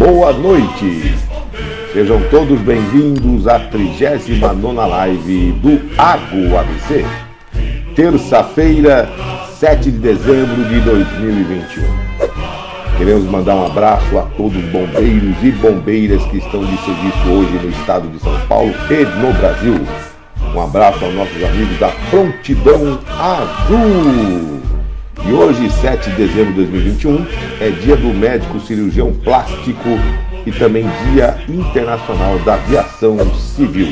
boa noite. Sejam todos bem-vindos à 39ª live do Água ABC. Terça-feira, 7 de dezembro de 2021. Queremos mandar um abraço a todos os bombeiros e bombeiras que estão de serviço hoje no estado de São Paulo e no Brasil. Um abraço aos nossos amigos da Prontidão Azul. E hoje, 7 de dezembro de 2021, é dia do médico cirurgião plástico e também Dia Internacional da Aviação Civil.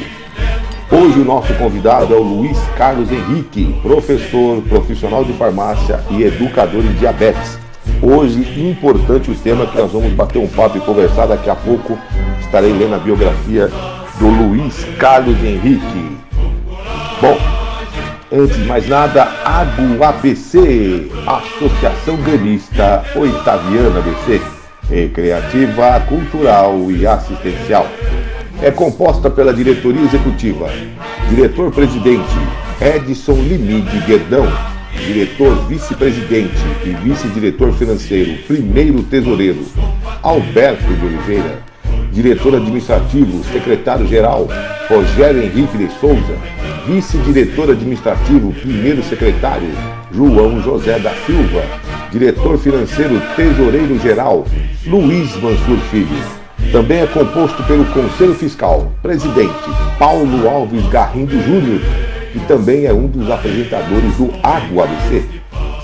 Hoje o nosso convidado é o Luiz Carlos Henrique, professor, profissional de farmácia e educador em diabetes. Hoje, importante o tema que nós vamos bater um papo e conversar. Daqui a pouco estarei lendo a biografia do Luiz Carlos Henrique. Bom, antes de mais nada, Água ABC, Associação Gremista Oitaviana ABC, recreativa, cultural e assistencial. É composta pela diretoria executiva, diretor-presidente Edson Limide Guedão, diretor vice-presidente e vice-diretor financeiro, primeiro tesoureiro Alberto de Oliveira, diretor administrativo, secretário-geral Rogério Henrique de Souza, vice-diretor administrativo, primeiro secretário João José da Silva, diretor financeiro, tesoureiro-geral Luiz Mansur Filho. Também é composto pelo Conselho Fiscal, presidente Paulo Alves Garrindo Júnior, que também é um dos apresentadores do Água ABC.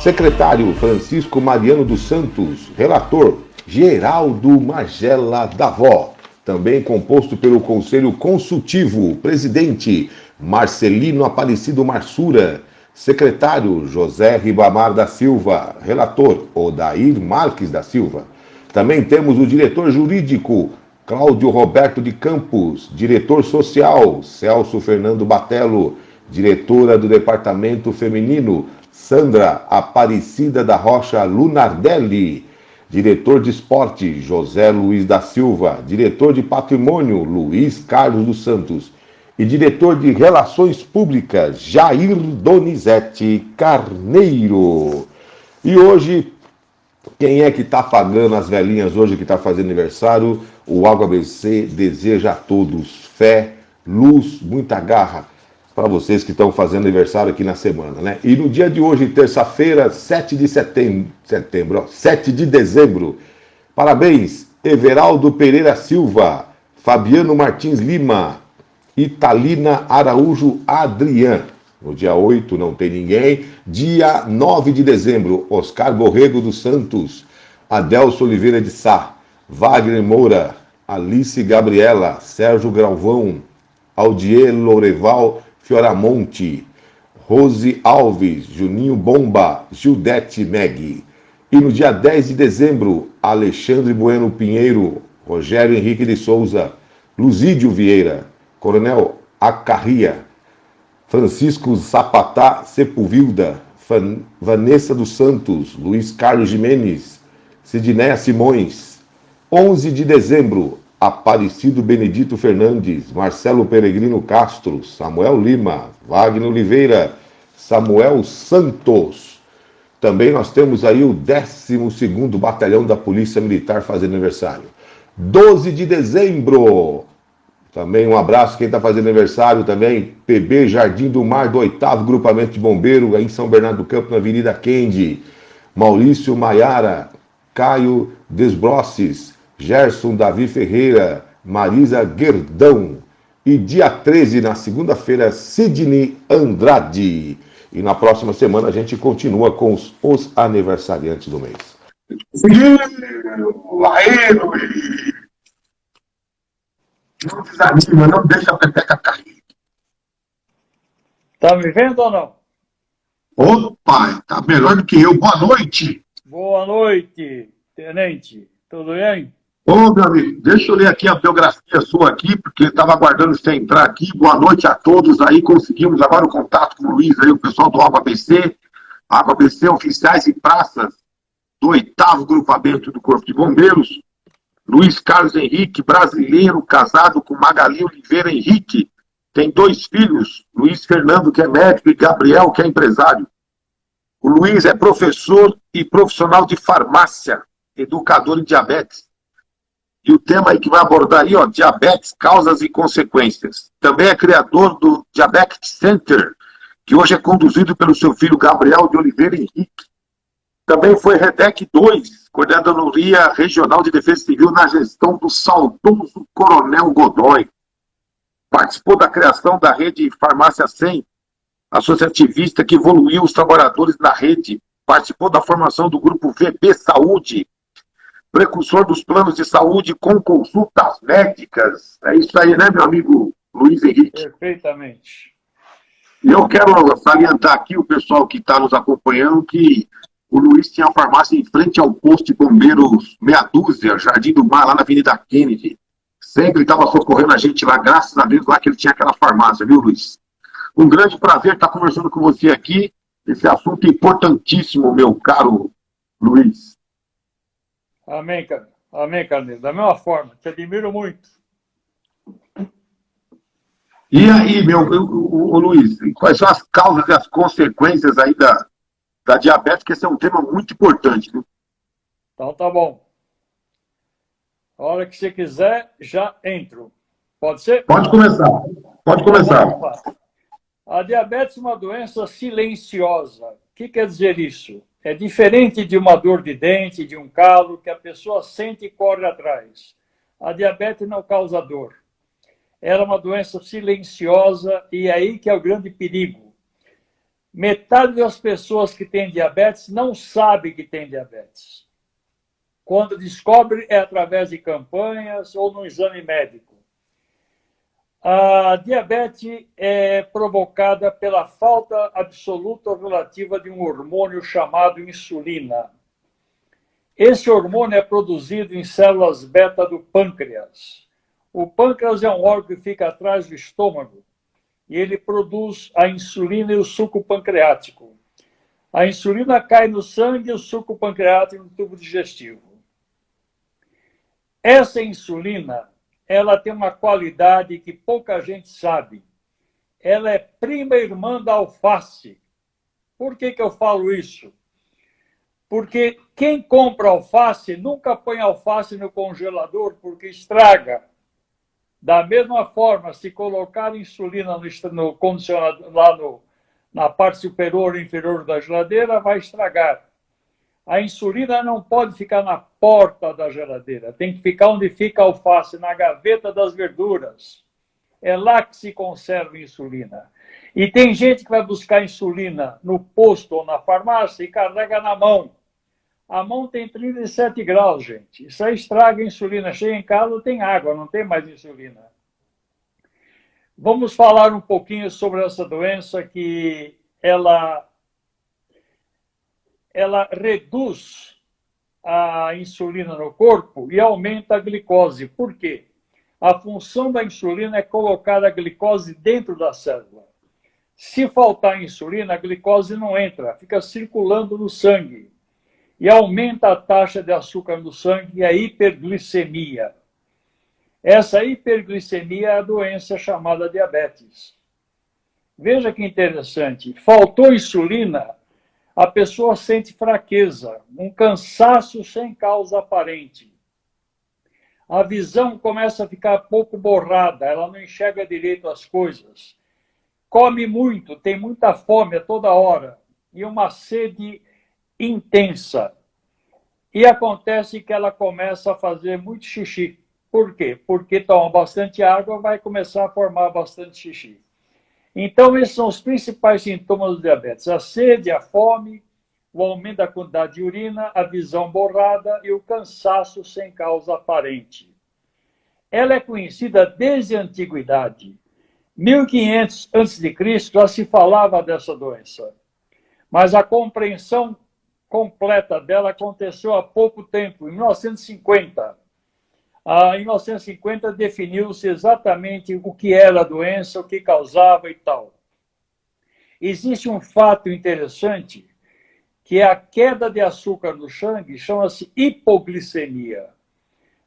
Secretário Francisco Mariano dos Santos, relator Geraldo Magela Davó. Também composto pelo Conselho Consultivo, presidente Marcelino Aparecido Marsura, secretário José Ribamar da Silva, relator Odair Marques da Silva. Também temos o diretor jurídico Cláudio Roberto de Campos, diretor social Celso Fernando Batello, diretora do Departamento Feminino Sandra Aparecida da Rocha Lunardelli, diretor de esporte José Luiz da Silva, diretor de patrimônio Luiz Carlos dos Santos e diretor de relações públicas Jair Donizete Carneiro. E hoje, quem é que está pagando as velhinhas hoje que está fazendo aniversário? O Água ABC deseja a todos fé, luz, muita garra para vocês que estão fazendo aniversário aqui na semana, né? E no dia de hoje, terça-feira, 7 de dezembro, parabéns, Everaldo Pereira Silva, Fabiano Martins Lima, Italina Araújo Adrian. No dia 8 não tem ninguém. Dia 9 de dezembro, Oscar Borrego dos Santos, Adelso Oliveira de Sá, Wagner Moura, Alice Gabriela, Sérgio Galvão, Aldier Loreval Fioramonte, Rose Alves, Juninho Bomba, Gildete Meg. E no dia 10 de dezembro, Alexandre Bueno Pinheiro, Rogério Henrique de Souza, Luzídio Vieira, Coronel Acarria, Francisco Zapatá Sepulvilda, Vanessa dos Santos, Luiz Carlos Jimenez, Sidneia Simões. 11 de dezembro, Aparecido Benedito Fernandes, Marcelo Peregrino Castro, Samuel Lima, Wagner Oliveira, Samuel Santos. Também nós temos aí o 12º Batalhão da Polícia Militar fazendo aniversário. 12 de dezembro, também um abraço quem está fazendo aniversário também, PB Jardim do Mar do 8º Grupamento de Bombeiro, aí em São Bernardo do Campo, na Avenida Kennedy. Maurício Maiara, Caio Desbrosses, Gerson Davi Ferreira, Marisa Guerdão. E dia 13, na segunda-feira, Sidney Andrade. E na próxima semana a gente continua com os aniversariantes do mês. Aê, Luiz! Não desanima, não deixa a pepeca cair. Tá me vendo ou não? Opa, tá melhor do que eu. Boa noite. Boa noite, tenente. Tudo bem? Ô, meu amigo, deixa eu ler aqui a biografia sua aqui, porque eu estava aguardando você entrar aqui. Boa noite a todos aí. Conseguimos agora o contato com o Luiz aí, o pessoal do Água ABC. Água ABC, oficiais e praças do 8º Grupamento do Corpo de Bombeiros. Luiz Carlos Henrique, brasileiro, casado com Magali Oliveira Henrique. Tem 2 filhos, Luiz Fernando, que é médico, e Gabriel, que é empresário. O Luiz é professor e profissional de farmácia, educador em diabetes. E o tema aí que vai abordar aí, ó, diabetes, causas e consequências. Também é criador do Diabetes Center, que hoje é conduzido pelo seu filho Gabriel de Oliveira Henrique. Também foi REDEC 2, Coordenadoria Regional de Defesa Civil na gestão do saudoso Coronel Godoy. Participou da criação da rede Farmácia 100, associativista que evoluiu os trabalhadores na rede. Participou da formação do grupo VB Saúde, precursor dos planos de saúde com consultas médicas. É isso aí, né, meu amigo Luiz Henrique? Perfeitamente. E eu quero salientar aqui o pessoal que está nos acompanhando que o Luiz tinha a farmácia em frente ao posto de bombeiros Meia Dúzia, Jardim do Mar, lá na Avenida Kennedy. Sempre estava socorrendo a gente lá, graças a Deus, lá que ele tinha aquela farmácia, viu, Luiz? Um grande prazer estar conversando com você aqui, esse assunto importantíssimo, meu caro Luiz. Amém, Carneiro. Da mesma forma, te admiro muito. E aí, o Luiz, quais são as causas e as consequências aí da diabetes, que esse é um tema muito importante, viu? Então tá bom. A hora que você quiser, já entro. Pode ser? Pode começar. Pode começar. A diabetes é uma doença silenciosa. O que quer dizer isso? É diferente de uma dor de dente, de um calo, que a pessoa sente e corre atrás. A diabetes não causa dor. Ela é uma doença silenciosa e é aí que é o grande perigo. Metade das pessoas que têm diabetes não sabe que tem diabetes. Quando descobre, é através de campanhas ou no exame médico. A diabetes é provocada pela falta absoluta ou relativa de um hormônio chamado insulina. Esse hormônio é produzido em células beta do pâncreas. O pâncreas é um órgão que fica atrás do estômago e ele produz a insulina e o suco pancreático. A insulina cai no sangue e o suco pancreático no tubo digestivo. Essa insulina, ela tem uma qualidade que pouca gente sabe. Ela é prima irmã da alface. Por que eu falo isso? Porque quem compra alface nunca põe alface no congelador porque estraga. Da mesma forma, se colocar insulina no condicionador, lá na parte superior e inferior da geladeira, vai estragar. A insulina não pode ficar na porta da geladeira, tem que ficar onde fica a alface, na gaveta das verduras. É lá que se conserva a insulina. E tem gente que vai buscar insulina no posto ou na farmácia e carrega na mão. A mão tem 37 graus, gente. Isso aí estraga a insulina. Chega em casa, tem água, não tem mais insulina. Vamos falar um pouquinho sobre essa doença que ela reduz a insulina no corpo e aumenta a glicose. Por quê? A função da insulina é colocar a glicose dentro da célula. Se faltar insulina, a glicose não entra, fica circulando no sangue e aumenta a taxa de açúcar no sangue e a hiperglicemia. Essa hiperglicemia é a doença chamada diabetes. Veja que interessante, faltou insulina, a pessoa sente fraqueza, um cansaço sem causa aparente. A visão começa a ficar pouco borrada, ela não enxerga direito as coisas. Come muito, tem muita fome a toda hora e uma sede intensa. E acontece que ela começa a fazer muito xixi. Por quê? Porque toma bastante água, vai começar a formar bastante xixi. Então, esses são os principais sintomas do diabetes. A sede, a fome, o aumento da quantidade de urina, a visão borrada e o cansaço sem causa aparente. Ela é conhecida desde a antiguidade. 1500 a.C. já se falava dessa doença. Mas a compreensão completa dela aconteceu há pouco tempo, em 1950. Em 1950 definiu-se exatamente o que era a doença, o que causava e tal. Existe um fato interessante, que é a queda de açúcar no sangue, chama-se hipoglicemia.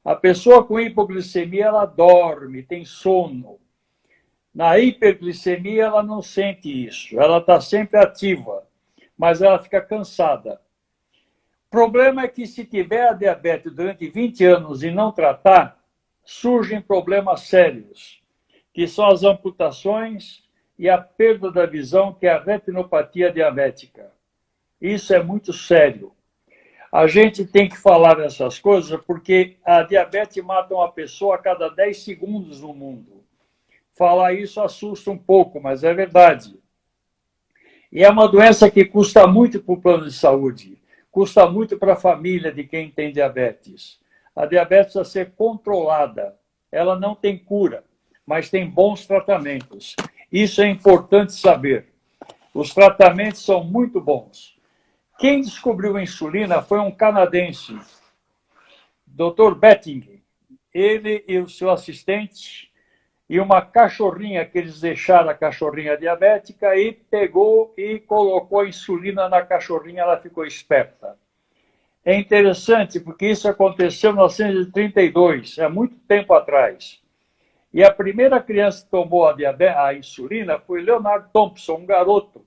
A pessoa com hipoglicemia, ela dorme, tem sono. Na hiperglicemia, ela não sente isso, ela está sempre ativa, mas ela fica cansada. problema é que se tiver a diabetes durante 20 anos e não tratar, surgem problemas sérios, que são as amputações e a perda da visão, que é a retinopatia diabética. Isso é muito sério. A gente tem que falar essas coisas porque a diabetes mata uma pessoa a cada 10 segundos no mundo. Falar isso assusta um pouco, mas é verdade. E é uma doença que custa muito para o plano de saúde, custa muito para a família de quem tem diabetes. A diabetes precisa ser controlada. Ela não tem cura, mas tem bons tratamentos. Isso é importante saber. Os tratamentos são muito bons. Quem descobriu a insulina foi um canadense, Dr. Betting. Ele e o seu assistente e uma cachorrinha, que eles deixaram a cachorrinha diabética, e pegou e colocou a insulina na cachorrinha, ela ficou esperta. É interessante porque isso aconteceu em 1932, é muito tempo atrás. E a primeira criança que tomou a insulina foi Leonard Thompson, um garoto,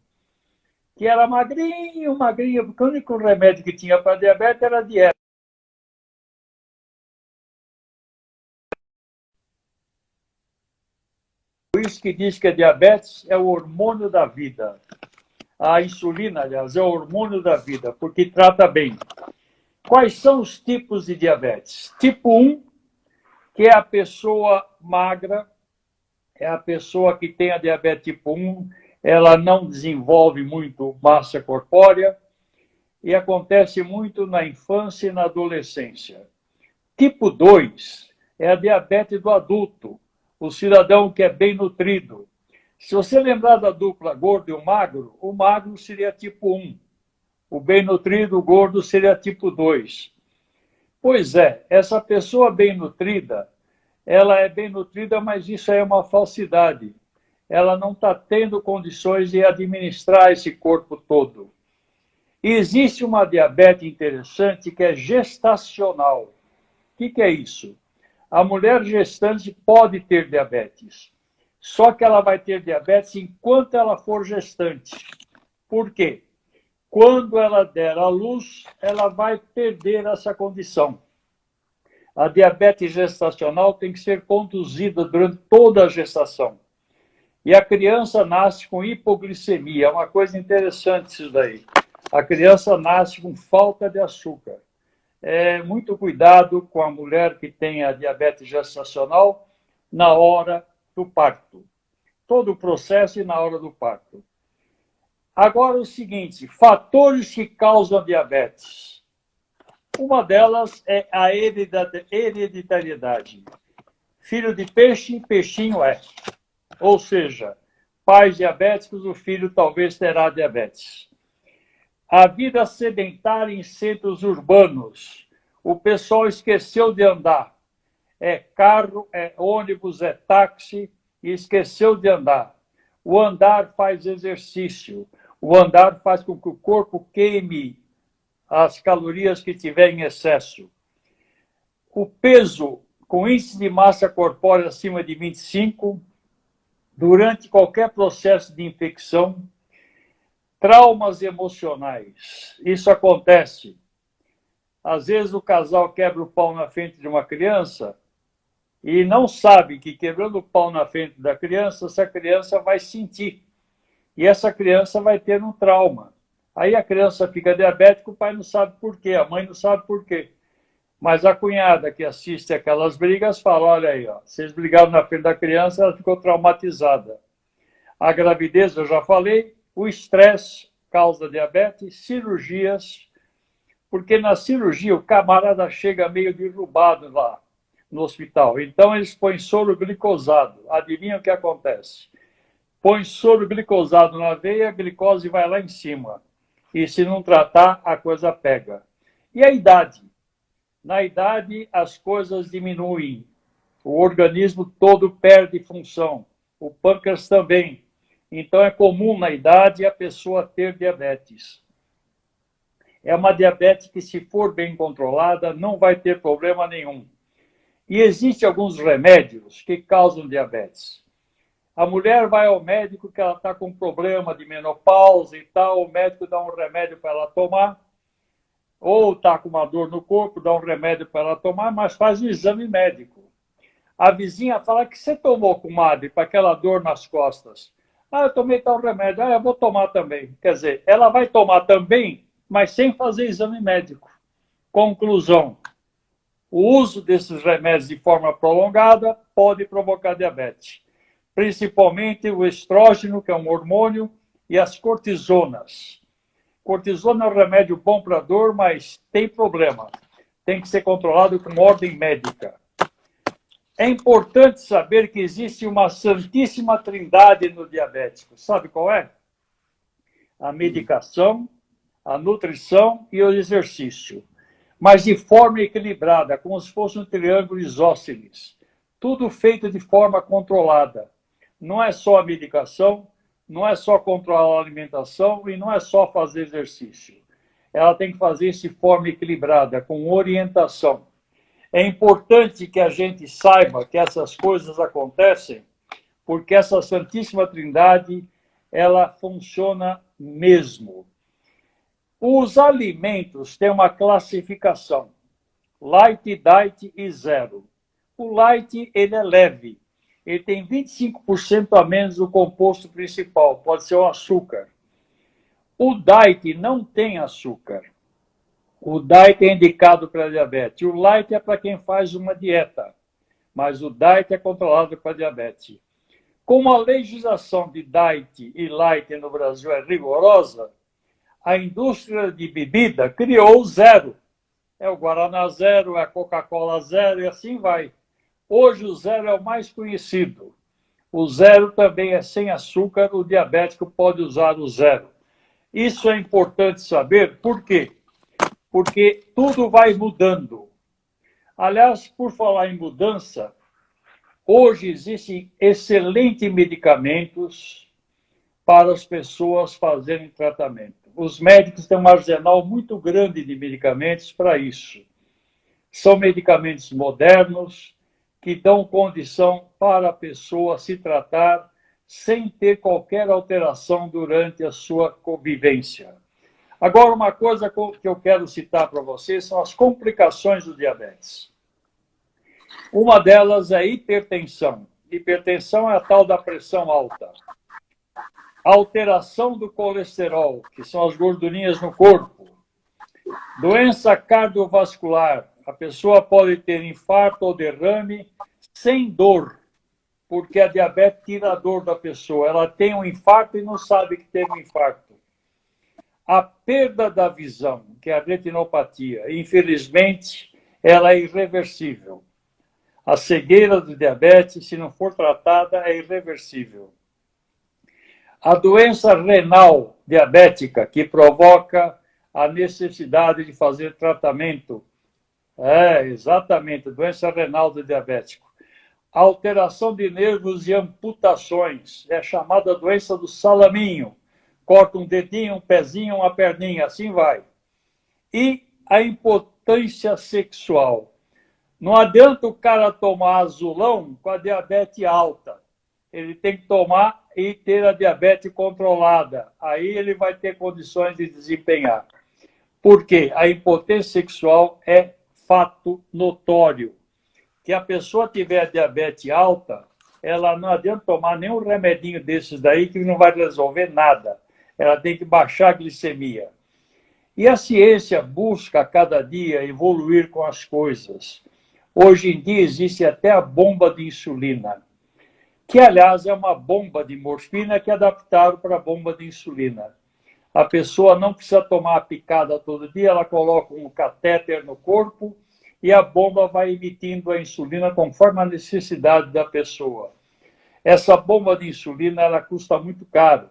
que era magrinho, porque o único remédio que tinha para diabetes era dieta. Por isso que diz que a diabetes é o hormônio da vida. A insulina, aliás, é o hormônio da vida, porque trata bem. Quais são os tipos de diabetes? Tipo 1, que é a pessoa magra, é a pessoa que tem a diabetes tipo 1, ela não desenvolve muito massa corpórea e acontece muito na infância e na adolescência. Tipo 2 é a diabetes do adulto, o cidadão que é bem nutrido. Se você lembrar da dupla gordo e o magro seria tipo 1. O bem nutrido, o gordo, seria tipo 2. Pois é, essa pessoa bem nutrida, ela é bem nutrida, mas isso é uma falsidade. Ela não está tendo condições de administrar esse corpo todo. E existe uma diabetes interessante que é gestacional. O que é isso? A mulher gestante pode ter diabetes, só que ela vai ter diabetes enquanto ela for gestante. Por quê? Quando ela der à luz, ela vai perder essa condição. A diabetes gestacional tem que ser conduzida durante toda a gestação. E a criança nasce com hipoglicemia. É uma coisa interessante isso daí. A criança nasce com falta de açúcar. Muito cuidado com a mulher que tem a diabetes gestacional na hora do parto. Todo o processo e na hora do parto. Agora o seguinte, fatores que causam diabetes. Uma delas é a hereditariedade. Filho de peixe, peixinho é. Ou seja, pais diabéticos, o filho talvez terá diabetes. A vida sedentária em centros urbanos. O pessoal esqueceu de andar. É carro, é ônibus, é táxi e esqueceu de andar. O andar faz exercício. O andar faz com que o corpo queime as calorias que tiver em excesso. O peso com índice de massa corpórea acima de 25, durante qualquer processo de infecção, traumas emocionais. Isso acontece. Às vezes o casal quebra o pau na frente de uma criança e não sabe que quebrando o pau na frente da criança, essa criança vai sentir. E essa criança vai ter um trauma. Aí a criança fica diabética, o pai não sabe por quê, a mãe não sabe por quê. Mas a cunhada que assiste aquelas brigas fala, olha aí, ó, vocês brigaram na frente da criança, ela ficou traumatizada. A gravidez, eu já falei, o estresse causa diabetes, cirurgias, porque na cirurgia o camarada chega meio derrubado lá no hospital. Então eles põem soro glicosado. Adivinha o que acontece? Põe soro glicosado na veia, a glicose vai lá em cima. E se não tratar, a coisa pega. E a idade? Na idade, as coisas diminuem. O organismo todo perde função. O pâncreas também. Então, é comum na idade a pessoa ter diabetes. É uma diabetes que, se for bem controlada, não vai ter problema nenhum. E existem alguns remédios que causam diabetes. A mulher vai ao médico que ela está com problema de menopausa e tal, o médico dá um remédio para ela tomar. ou está com uma dor no corpo, dá um remédio para ela tomar, mas faz um exame médico. A vizinha fala que você tomou, comadre, para aquela dor nas costas. Ah, eu tomei tal remédio. Ah, eu vou tomar também. Quer dizer, ela vai tomar também, mas sem fazer exame médico. Conclusão: o uso desses remédios de forma prolongada pode provocar diabetes. Principalmente o estrógeno, que é um hormônio, e as cortisonas. Cortisona é um remédio bom para dor, mas tem problema. Tem que ser controlado com ordem médica. É importante saber que existe uma santíssima trindade no diabético. Sabe qual é? A medicação, a nutrição e o exercício. Mas de forma equilibrada, como se fosse um triângulo isósceles. Tudo feito de forma controlada. Não é só a medicação, não é só controlar a alimentação e não é só fazer exercício. Ela tem que fazer isso de forma equilibrada, com orientação. É importante que a gente saiba que essas coisas acontecem, porque essa Santíssima Trindade, ela funciona mesmo. Os alimentos têm uma classificação, light, diet e zero. O light, ele é leve, ele tem 25% a menos do composto principal, pode ser o açúcar. O diet não tem açúcar. O diet é indicado para diabetes. O light é para quem faz uma dieta, mas o diet é controlado para diabetes. Como a legislação de diet e light no Brasil é rigorosa, a indústria de bebida criou o zero. É o Guaraná zero, é a Coca-Cola zero e assim vai. Hoje o zero é o mais conhecido. O zero também é sem açúcar, o diabético pode usar o zero. Isso é importante saber, por quê? Porque tudo vai mudando. Aliás, por falar em mudança, hoje existem excelentes medicamentos para as pessoas fazerem tratamento. Os médicos têm um arsenal muito grande de medicamentos para isso. São medicamentos modernos que dão condição para a pessoa se tratar sem ter qualquer alteração durante a sua convivência. Agora, uma coisa que eu quero citar para vocês são as complicações do diabetes. Uma delas é a hipertensão. Hipertensão é a tal da pressão alta. Alteração do colesterol, que são as gordurinhas no corpo. Doença cardiovascular. A pessoa pode ter infarto ou derrame sem dor, porque a diabetes tira a dor da pessoa. Ela tem um infarto e não sabe que teve um infarto. A perda da visão, que é a retinopatia, infelizmente, ela é irreversível. A cegueira do diabetes, se não for tratada, é irreversível. A doença renal diabética, que provoca a necessidade de fazer tratamento. Exatamente, doença renal do diabético. A alteração de nervos e amputações, é chamada doença do salaminho. Corta um dedinho, um pezinho, uma perninha, assim vai. E a impotência sexual. Não adianta o cara tomar azulão com a diabetes alta. Ele tem que tomar e ter a diabetes controlada. Aí ele vai ter condições de desempenhar. Por quê? A impotência sexual é fato notório. Que a pessoa tiver diabetes alta, ela não adianta tomar nenhum remedinho desses daí que não vai resolver nada. Ela tem que baixar a glicemia. E a ciência busca a cada dia evoluir com as coisas. Hoje em dia existe até a bomba de insulina, que, aliás, é uma bomba de morfina que adaptaram para a bomba de insulina. A pessoa não precisa tomar a picada todo dia, ela coloca um catéter no corpo e a bomba vai emitindo a insulina conforme a necessidade da pessoa. Essa bomba de insulina ela custa muito caro,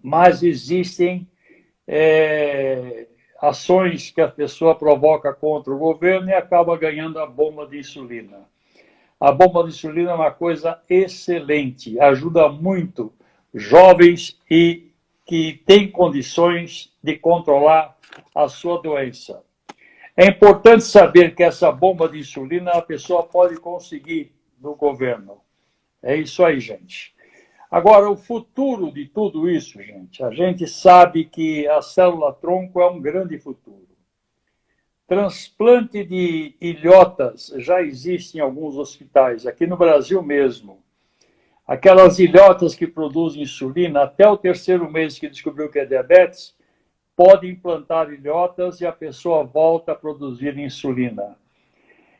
mas existem ações que a pessoa provoca contra o governo e acaba ganhando a bomba de insulina. A bomba de insulina é uma coisa excelente, ajuda muito jovens e que têm condições de controlar a sua doença. É importante saber que essa bomba de insulina a pessoa pode conseguir do governo. É isso aí, gente. Agora, o futuro de tudo isso, gente, a gente sabe que a célula-tronco é um grande futuro. Transplante de ilhotas já existe em alguns hospitais, aqui no Brasil mesmo. Aquelas ilhotas que produzem insulina, até o 3º mês que descobriu que é diabetes, pode implantar ilhotas e a pessoa volta a produzir insulina.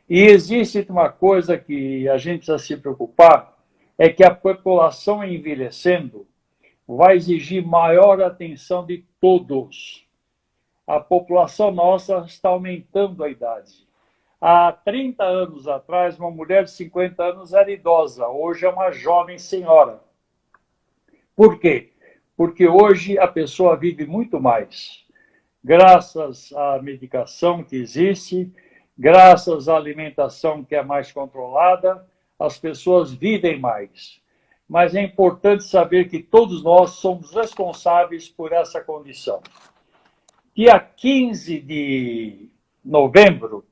E existe uma coisa que a gente precisa se preocupar, é que a população envelhecendo vai exigir maior atenção de todos. A população nossa está aumentando a idade. Há 30 anos atrás, uma mulher de 50 anos era idosa, hoje é uma jovem senhora. Por quê? Porque hoje a pessoa vive muito mais. Graças à medicação que existe, graças à alimentação que é mais controlada, as pessoas vivem mais. Mas é importante saber que todos nós somos responsáveis por essa condição. Dia 15 de novembro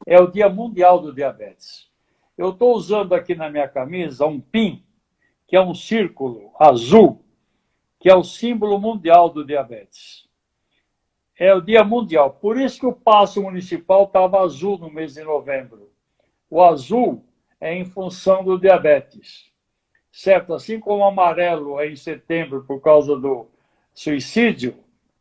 é o Dia Mundial do Diabetes. Eu estou usando aqui na minha camisa um pin, que é um círculo azul, que é o símbolo mundial do diabetes. É o Dia Mundial. Por isso que o Paço Municipal estava azul no mês de novembro. O azul é em função do diabetes. Certo? Assim como o amarelo é em setembro por causa do suicídio,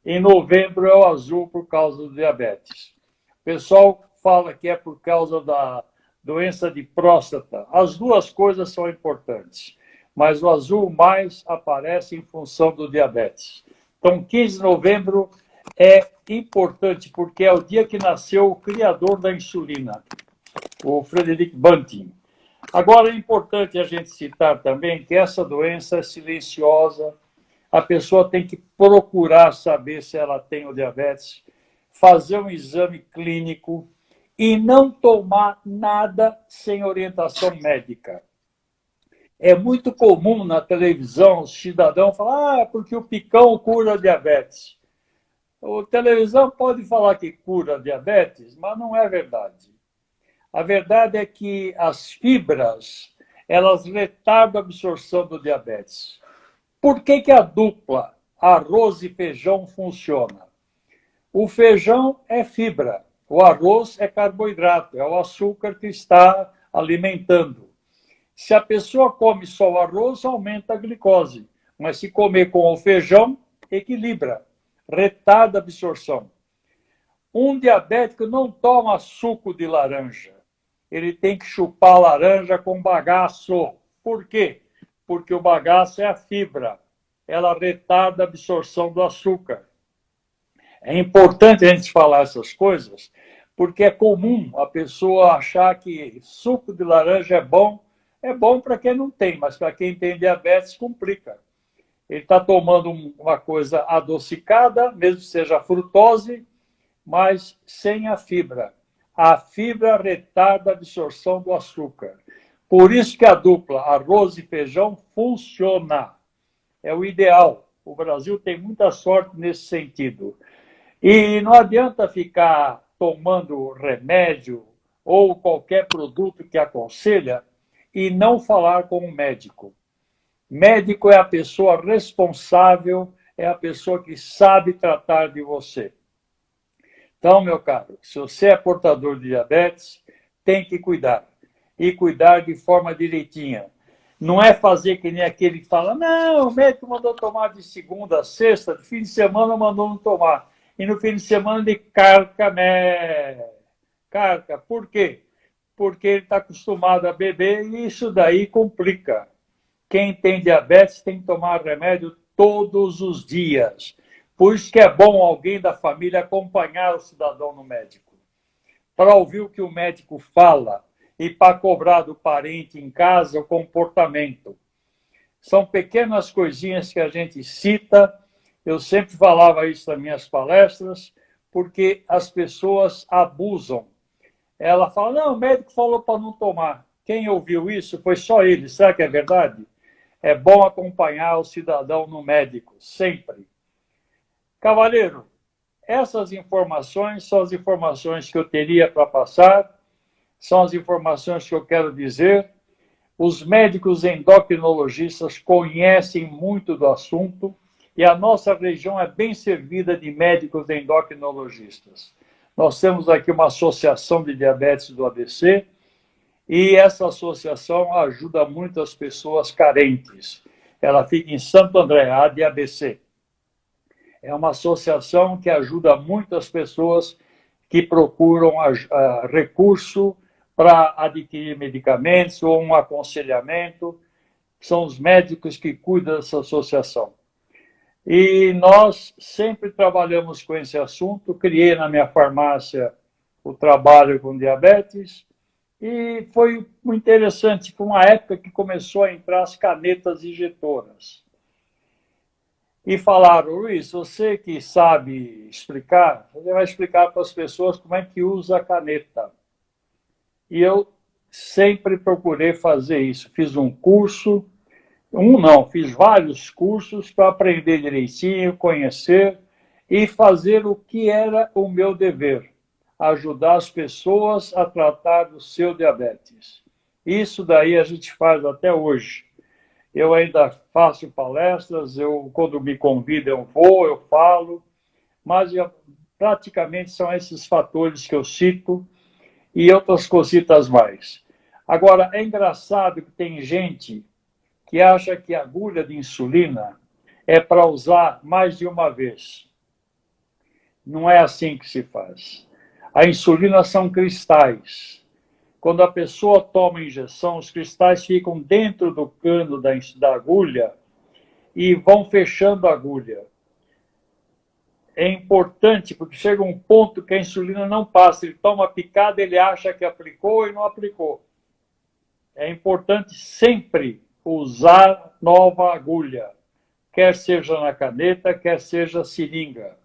em novembro é o azul por causa do diabetes. O pessoal fala que é por causa da doença de próstata. As duas coisas são importantes, mas o azul mais aparece em função do diabetes. Então, 15 de novembro é importante porque é o dia que nasceu o criador da insulina, o Frederick Banting. Agora, é importante a gente citar também que essa doença é silenciosa, a pessoa tem que procurar saber se ela tem o diabetes, fazer um exame clínico e não tomar nada sem orientação médica. É muito comum na televisão o cidadão falar porque o picão cura a diabetes. A televisão pode falar que cura a diabetes, mas não é verdade. A verdade é que as fibras, elas retardam a absorção do diabetes. Por que a dupla arroz e feijão funciona? O feijão é fibra, o arroz é carboidrato, é o açúcar que está alimentando. Se a pessoa come só o arroz, aumenta a glicose, mas se comer com o feijão, equilibra, retarda a absorção. Um diabético não toma suco de laranja, ele tem que chupar laranja com bagaço. Por quê? Porque o bagaço é a fibra, ela retarda a absorção do açúcar. É importante a gente falar essas coisas, porque é comum a pessoa achar que suco de laranja é bom para quem não tem, mas para quem tem diabetes complica. Ele está tomando uma coisa adocicada, mesmo que seja frutose, mas sem a fibra. A fibra retarda a absorção do açúcar. Por isso que a dupla arroz e feijão funciona. É o ideal. O Brasil tem muita sorte nesse sentido. E não adianta ficar tomando remédio ou qualquer produto que aconselha e não falar com o médico. Médico é a pessoa responsável, é a pessoa que sabe tratar de você. Então, meu caro, se você é portador de diabetes, tem que cuidar. E cuidar de forma direitinha. Não é fazer que nem aquele que fala, não, o médico mandou tomar de segunda a sexta, de fim de semana mandou não tomar. E no fim de semana ele carca. Por quê? Porque ele está acostumado a beber e isso daí complica. Quem tem diabetes tem que tomar remédio todos os dias. Por isso que é bom alguém da família acompanhar o cidadão no médico, para ouvir o que o médico fala e para cobrar do parente em casa o comportamento. São pequenas coisinhas que a gente cita. Eu sempre falava isso nas minhas palestras, porque as pessoas abusam. Ela fala, não, o médico falou para não tomar. Quem ouviu isso foi só ele. Será que é verdade? É bom acompanhar o cidadão no médico, sempre. Cavaleiro, essas informações são as informações que eu teria para passar, são as informações que eu quero dizer. Os médicos endocrinologistas conhecem muito do assunto e a nossa região é bem servida de médicos endocrinologistas. Nós temos aqui uma associação de diabetes do ABC, e essa associação ajuda muito as pessoas carentes. Ela fica em Santo André, a ADABC. É uma associação que ajuda muitas pessoas que procuram recurso para adquirir medicamentos ou um aconselhamento. São os médicos que cuidam dessa associação. E nós sempre trabalhamos com esse assunto. Criei na minha farmácia o trabalho com diabetes e foi muito interessante. Foi uma época que começou a entrar as canetas injetoras. E falaram, Luiz, você que sabe explicar, você vai explicar para as pessoas como é que usa a caneta. E eu sempre procurei fazer isso. Fiz um curso, fiz vários cursos para aprender direitinho, conhecer e fazer o que era o meu dever, ajudar as pessoas a tratar do seu diabetes. Isso daí a gente faz até hoje. Eu ainda faço palestras, quando me convidam, eu vou, eu falo, mas praticamente são esses fatores que eu cito e outras cositas mais. Agora, é engraçado que tem gente que acha que a agulha de insulina é para usar mais de uma vez. Não é assim que se faz. A insulina são cristais. Quando a pessoa toma a injeção, os cristais ficam dentro do cano da agulha e vão fechando a agulha. É importante, porque chega um ponto que a insulina não passa. Ele toma a picada, ele acha que aplicou e não aplicou. É importante sempre usar nova agulha, quer seja na caneta, quer seja seringa.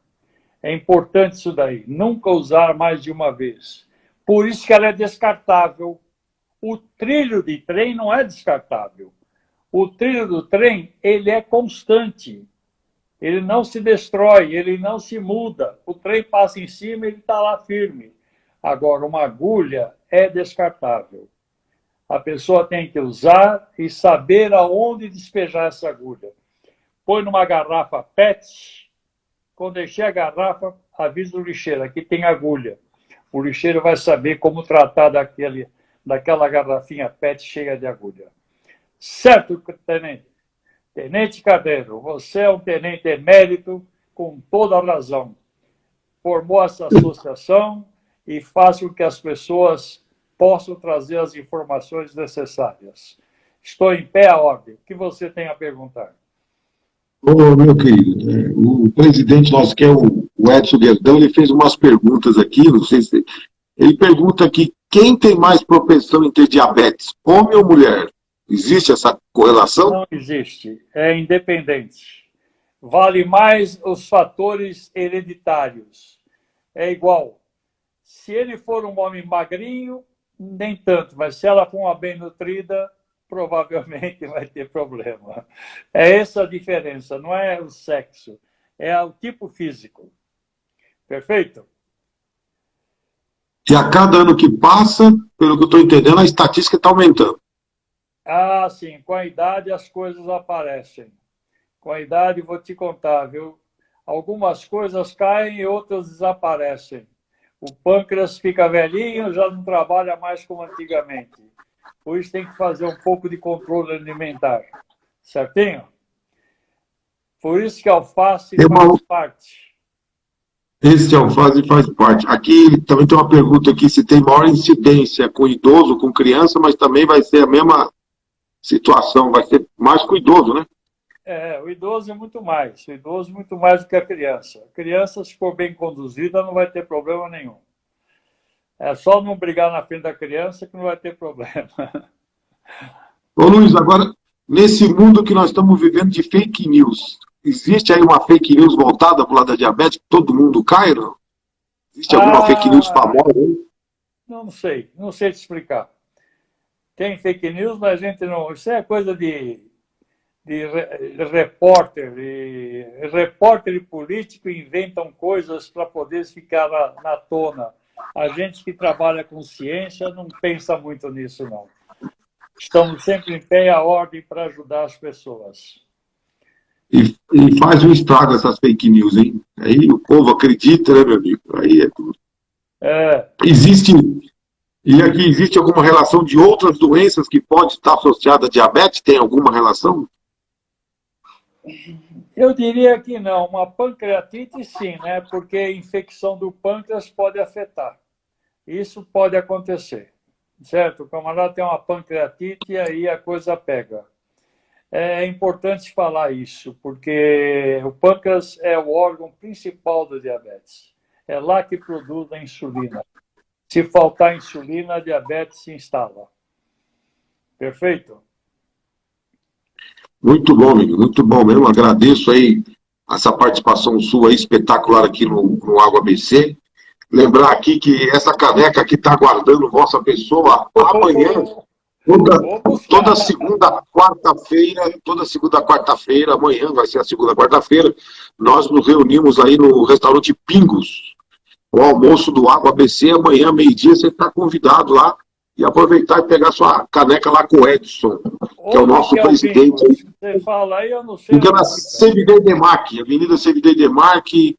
É importante isso daí. Nunca usar mais de uma vez. Por isso que ela é descartável. O trilho de trem não é descartável. O trilho do trem, ele é constante. Ele não se destrói, ele não se muda. O trem passa em cima e ele está lá firme. Agora, uma agulha é descartável. A pessoa tem que usar e saber aonde despejar essa agulha. Põe numa garrafa PET. Quando encher a garrafa, avisa o lixeiro. Aqui tem agulha. O lixeiro vai saber como tratar daquela garrafinha PET cheia de agulha. Certo, tenente? Tenente Carneiro, você é um tenente emérito com toda a razão. Formou essa associação e faz com que as pessoas possam trazer as informações necessárias. Estou em pé à ordem. O que você tem a perguntar? Ô, meu querido, o presidente nosso, que é o Edson Guerdão, ele fez umas perguntas aqui, não sei se... Ele pergunta aqui, quem tem mais propensão em ter diabetes, homem ou mulher? Existe essa correlação? Não existe, é independente. Vale mais os fatores hereditários. É igual. Se ele for um homem magrinho, nem tanto, mas se ela for uma bem nutrida, provavelmente vai ter problema. É essa a diferença, não é o sexo, é o tipo físico. Perfeito? E a cada ano que passa, pelo que eu estou entendendo, a estatística está aumentando. Ah, sim, com a idade as coisas aparecem. Com a idade, vou te contar, viu? Algumas coisas caem e outras desaparecem. O pâncreas fica velhinho, já não trabalha mais como antigamente. Por isso tem que fazer um pouco de controle alimentar. Certinho? Por isso que a alface faz parte. Esse alface faz parte. Aqui também tem uma pergunta aqui, se tem maior incidência com idoso, com criança, mas também vai ser a mesma situação, vai ser mais com o idoso, né? O idoso é muito mais. O idoso é muito mais do que a criança. A criança, se for bem conduzida, não vai ter problema nenhum. É só não brigar na frente da criança que não vai ter problema. Ô Luiz, agora, nesse mundo que nós estamos vivendo de fake news, existe aí uma fake news voltada para o lado da diabetes, que todo mundo cai, não? Existe alguma fake news famosa aí? Não sei te explicar. Tem fake news, mas a gente não... Isso é coisa de repórter. Repórter e político inventam coisas para poder ficar na tona. A gente que trabalha com ciência não pensa muito nisso, não. Estamos sempre em pé à ordem para ajudar as pessoas. E faz um estrago essas fake news, hein? Aí o povo acredita, né, meu amigo? Aí é tudo. Existe, e aqui existe alguma relação de outras doenças que pode estar associada a diabetes? Tem alguma relação? Eu diria que não. Uma pancreatite, sim, né? Porque a infecção do pâncreas pode afetar. Isso pode acontecer, certo? O camarada tem uma pancreatite e aí a coisa pega. É importante falar isso, porque o pâncreas é o órgão principal do diabetes. É lá que produz a insulina. Se faltar insulina, a diabetes se instala. Perfeito? Muito bom, amigo, muito bom mesmo. Agradeço aí essa participação sua aí, espetacular aqui no Água ABC. Lembrar aqui que essa caneca aqui está aguardando vossa pessoa amanhã, toda segunda, quarta-feira, amanhã vai ser a segunda, quarta-feira, nós nos reunimos aí no restaurante Pingos, o almoço do Água ABC, amanhã, meio-dia, você está convidado lá e aproveitar e pegar sua caneca lá com o Edson, que é o nosso presidente. Você fala aí, eu não sei. Fica na CVD Demarque, Avenida CVD Demarque,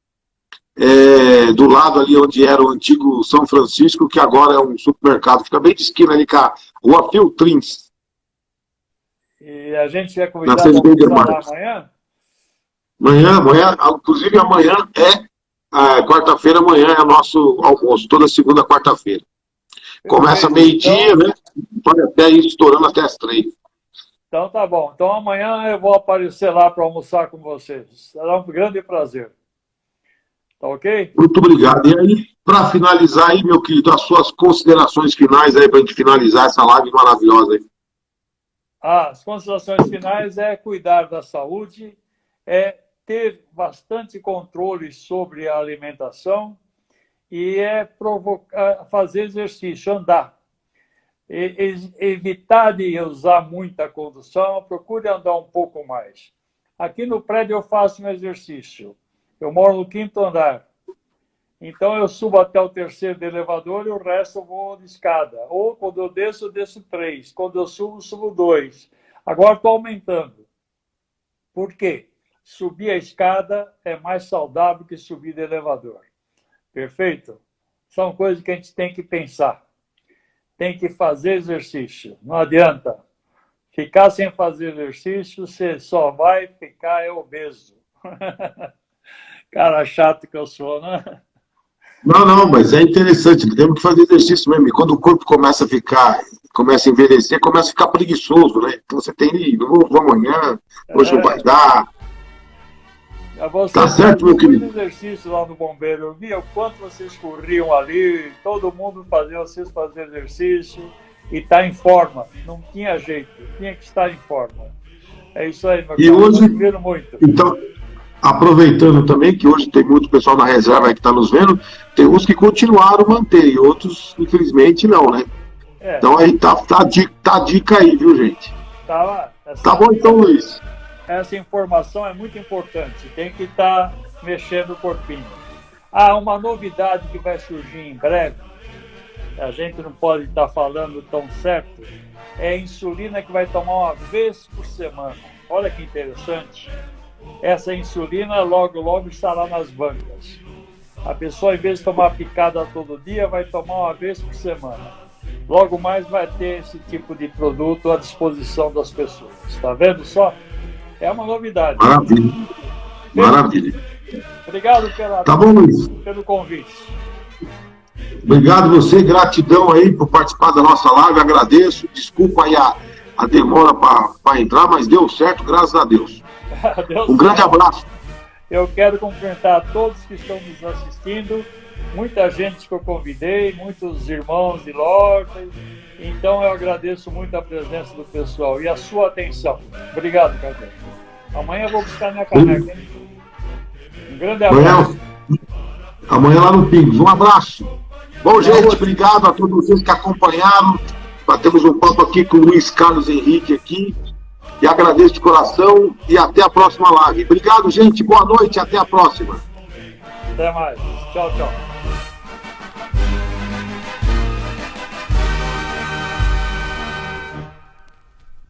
do lado ali onde era o antigo São Francisco, que agora é um supermercado. Fica bem de esquina ali com a Rua Filtrins. E a gente é convidado para amanhã? Amanhã, inclusive amanhã quarta-feira, amanhã é nosso almoço, toda segunda, quarta-feira. Começa meio-dia, né? Pode até ir estourando até as 3. Então tá bom. Então amanhã eu vou aparecer lá para almoçar com vocês. Será um grande prazer. Tá ok? Muito obrigado. E aí, para finalizar aí, meu querido, as suas considerações finais aí, para a gente finalizar essa live maravilhosa aí. As considerações finais é cuidar da saúde, é ter bastante controle sobre a alimentação e fazer exercício, andar. Evitar de usar muita condução, procure andar um pouco mais. Aqui no prédio eu faço um exercício. Eu moro no 5º andar. Então eu subo até o 3º de elevador e o resto eu vou de escada. Ou quando eu desço 3. Quando eu subo 2. Agora estou aumentando. Por quê? Subir a escada é mais saudável que subir de elevador. Perfeito? São coisas que a gente tem que pensar. Tem que fazer exercício. Não adianta. Ficar sem fazer exercício, você só vai ficar obeso. Cara chato que eu sou, né? Não, mas é interessante, temos que fazer exercício mesmo. E quando o corpo começa a envelhecer, começa a ficar preguiçoso, né? Então você tem que vou amanhã, hoje não vai dar. Tá certo, meu querido? Exercício lá no bombeiro, eu via o quanto vocês corriam ali, todo mundo fazia vocês fazer exercício e tá em forma. Não tinha jeito, tinha que estar em forma. É isso aí, meu e cara. Hoje, muito. Então, aproveitando também que hoje tem muito pessoal na reserva aí que está nos vendo, tem uns que continuaram a manter e outros, infelizmente, não, né? Então aí tá a dica aí, viu, gente? Tá bom então, Luiz. Essa informação é muito importante, tem que estar mexendo o corpinho. Uma novidade que vai surgir em breve, a gente não pode estar falando tão certo, é a insulina que vai tomar uma vez por semana. Olha que interessante. Essa insulina logo estará nas bancas. A pessoa, em vez de tomar picada todo dia, vai tomar uma vez por semana. Logo mais vai ter esse tipo de produto à disposição das pessoas. Está vendo só? É uma novidade. Maravilha. Obrigado tá bom, Luiz. Pelo convite. Obrigado você, gratidão aí por participar da nossa live, agradeço. Desculpa aí a demora para entrar, mas deu certo, graças a Deus. Um grande abraço. Eu quero cumprimentar todos que estão nos assistindo, muita gente que eu convidei, muitos irmãos de Lourdes. Então eu agradeço muito a presença do pessoal e a sua atenção. Obrigado, Cardeal. Amanhã eu vou buscar minha caneca, hein? Um grande abraço. Amanhã lá no Pingos. Um abraço. Bom, gente, obrigado a todos vocês que acompanharam. Batemos um papo aqui com o Luiz Carlos Henrique aqui. E agradeço de coração e até a próxima live. Obrigado, gente. Boa noite e até a próxima. Até mais. Tchau, tchau.